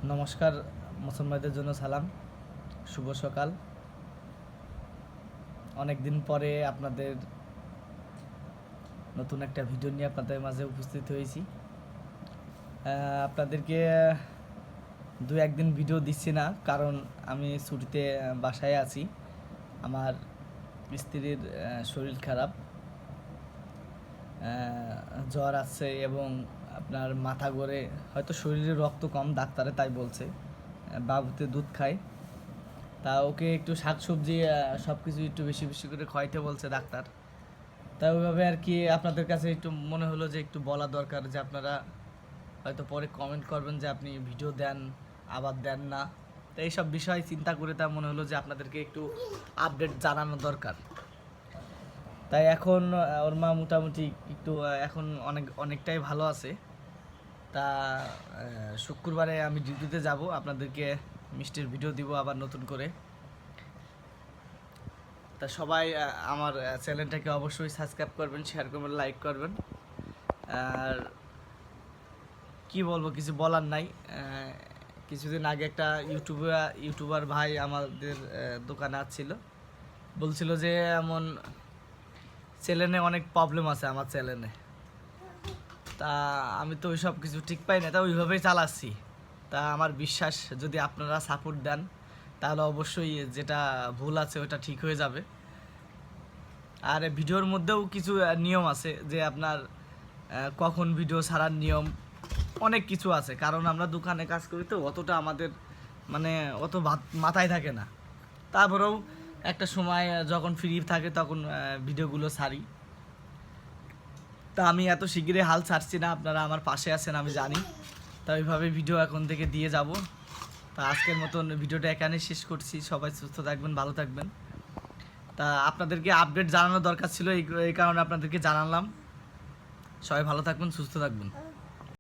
নমস্কার, মুসলমানদের জন্য সালাম, শুভ সকাল। অনেক দিন পরে আপনাদের নতুন একটা ভিডিও নিয়ে আপনাদের মাঝে উপস্থিত হয়েছি। আপনাদেরকে দু একদিন ভিডিও দিচ্ছি না, কারণ আমি ছুটিতে বাসায় আছি। আমার স্ত্রীর শরীর খারাপ, জ্বর আছে এবং আপনার মাথা ঘোরে, হয়তো শরীরে রক্ত কম, ডাক্তারে তাই বলছে। বাবুতে দুধ খায়, তা ওকে একটু শাকসবজি সব কিছু একটু বেশি বেশি করে খাওয়াইতে বলছে ডাক্তার। তাই ওইভাবে আর কি আপনাদের কাছে একটু মনে হলো যে একটু বলা দরকার, যে আপনারা হয়তো পরে কমেন্ট করবেন যে আপনি ভিডিও দেন আবার দেন না। তো এইসব বিষয় চিন্তা করে তা মনে হলো যে আপনাদেরকে একটু আপডেট জানানো দরকার। তাই এখন ওর মা মোটামুটি একটু এখন অনেকটাই ভালো আছে। তা শুক্রবারে আমি ডিউটিতে যাব, আপনাদেরকে মিষ্টির ভিডিও দিব আবার নতুন করে। তা সবাই আমার চ্যানেলটাকে অবশ্যই সাবস্ক্রাইব করবেন, শেয়ার করবেন, লাইক করবেন। আর কি বলবো, কিছু বলার নাই। কিছুদিন আগে একটা ইউটিউবার ভাই আমাদের দোকানে আসছিল, বলছিল যে এমন চ্যানেলে অনেক প্রবলেম আছে আমার চ্যানেলে। তা আমি তো ওই সব কিছু ঠিক পাই না, তা ওইভাবেই চালাচ্ছি। তা আমার বিশ্বাস, যদি আপনারা সাপোর্ট দেন তাহলে অবশ্যই যেটা ভুল আছে ওটা ঠিক হয়ে যাবে। আর ভিডিওর মধ্যেও কিছু নিয়ম আছে, যে আপনার কখন ভিডিও ছাড়ার নিয়ম, অনেক কিছু আছে। কারণ আমরা দোকানে কাজ করি, তো অতটা আমাদের মানে অত মাথায় থাকে না। তারপরেও একটা সময় যখন ফ্রি থাকে তখন ভিডিওগুলো ছাড়ি। তা আমি এত শিগগিরই হাল ছাড়ছি না, আপনারা আমার পাশে আছেন আমি জানি। তা ওইভাবে ভিডিও এখন থেকে দিয়ে যাব। তা আজকের মতন ভিডিওটা এখানে শেষ করছি। সবাই সুস্থ থাকবেন, ভালো থাকবেন। তা আপনাদেরকে আপডেট জানানো দরকার ছিল, এই কারণে আপনাদেরকে জানালাম। সবাই ভালো থাকবেন, সুস্থ থাকবেন।